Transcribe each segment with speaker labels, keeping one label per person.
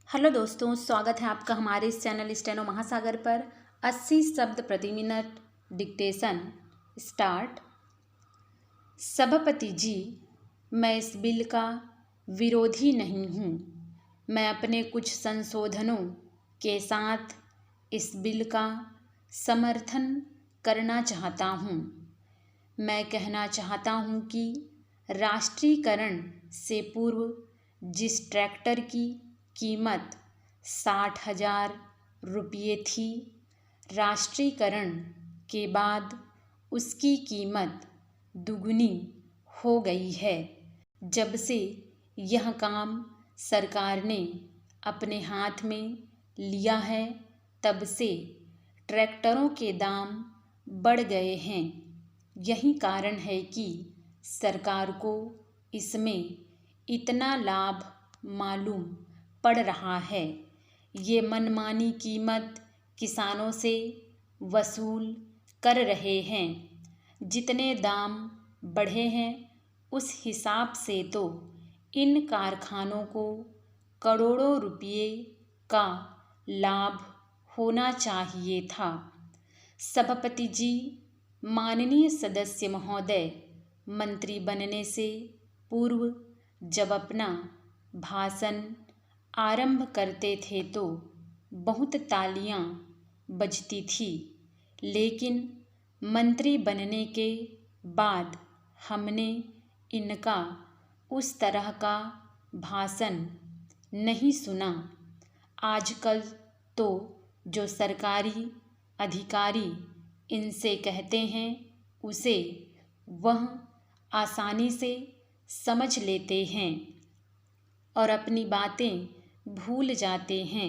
Speaker 1: Hello दोस्तों, स्वागत है आपका हमारे इस चैनल स्टेनो महासागर पर। 80 शब्द प्रति मिनट डिक्टेशन स्टार्ट। सभापति जी, मैं इस बिल का विरोधी नहीं हूँ। मैं अपने कुछ संशोधनों के साथ इस बिल का समर्थन करना चाहता हूँ। मैं कहना चाहता हूँ कि राष्ट्रीयकरण से पूर्व जिस ट्रैक्टर की कीमत 60,000 रुपये थी, राष्ट्रीयकरण के बाद उसकी कीमत दुगनी हो गई है। जब से यह काम सरकार ने अपने हाथ में लिया है, तब से ट्रैक्टरों के दाम बढ़ गए हैं। यही कारण है कि सरकार को इसमें इतना लाभ मालूम पड़ रहा है। ये मनमानी कीमत किसानों से वसूल कर रहे हैं। जितने दाम बढ़े हैं, उस हिसाब से तो इन कारखानों को करोड़ों रुपये का लाभ होना चाहिए था। सभापति जी, माननीय सदस्य महोदय, मंत्री बनने से पूर्व जब अपना भाषण आरंभ करते थे तो बहुत तालियां बजती थी, लेकिन मंत्री बनने के बाद हमने इनका उस तरह का भाषण नहीं सुना। आजकल तो जो सरकारी अधिकारी इनसे कहते हैं, उसे वह आसानी से समझ लेते हैं और अपनी बातें भूल जाते हैं।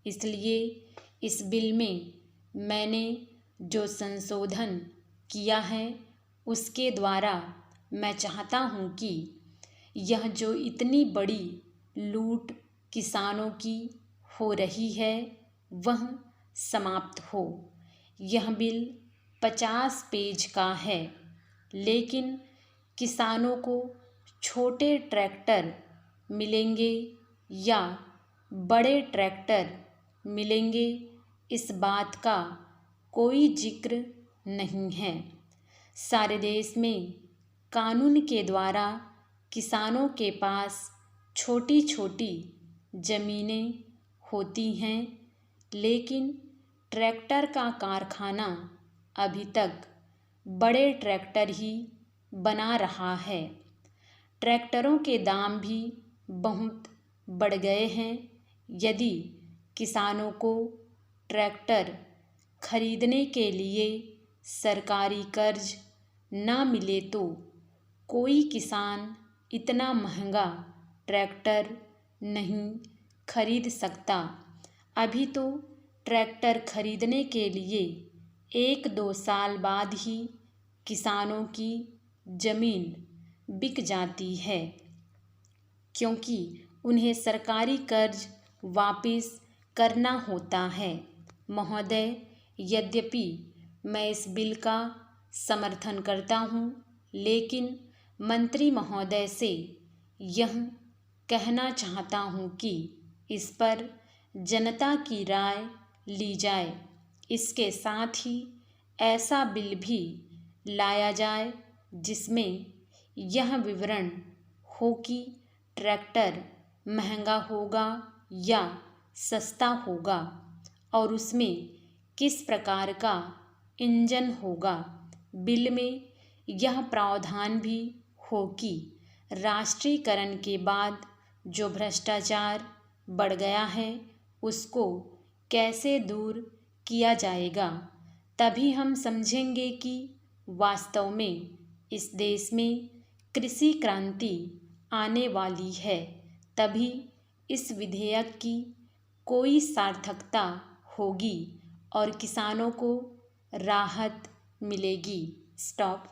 Speaker 1: इसलिए इस बिल में मैंने जो संशोधन किया है, उसके द्वारा मैं चाहता हूँ कि यह जो इतनी बड़ी लूट किसानों की हो रही है, वह समाप्त हो। यह बिल 50 पेज का है, लेकिन किसानों को छोटे ट्रैक्टर मिलेंगे या बड़े ट्रैक्टर मिलेंगे, इस बात का कोई जिक्र नहीं है। सारे देश में कानून के द्वारा किसानों के पास छोटी छोटी ज़मीनें होती हैं, लेकिन ट्रैक्टर का कारखाना अभी तक बड़े ट्रैक्टर ही बना रहा है। ट्रैक्टरों के दाम भी बहुत बढ़ गए हैं। यदि किसानों को ट्रैक्टर खरीदने के लिए सरकारी कर्ज न मिले तो कोई किसान इतना महंगा ट्रैक्टर नहीं खरीद सकता। अभी तो ट्रैक्टर खरीदने के लिए 1-2 साल बाद ही किसानों की ज़मीन बिक जाती है, क्योंकि उन्हें सरकारी कर्ज वापस करना होता है। महोदय, यद्यपि मैं इस बिल का समर्थन करता हूँ, लेकिन मंत्री महोदय से यह कहना चाहता हूँ कि इस पर जनता की राय ली जाए। इसके साथ ही ऐसा बिल भी लाया जाए जिसमें यह विवरण हो कि ट्रैक्टर महंगा होगा या सस्ता होगा और उसमें किस प्रकार का इंजन होगा। बिल में यह प्रावधान भी हो कि राष्ट्रीयकरण के बाद जो भ्रष्टाचार बढ़ गया है, उसको कैसे दूर किया जाएगा। तभी हम समझेंगे कि वास्तव में इस देश में कृषि क्रांति आने वाली है। तभी इस विधेयक की कोई सार्थकता होगी और किसानों को राहत मिलेगी। स्टॉप।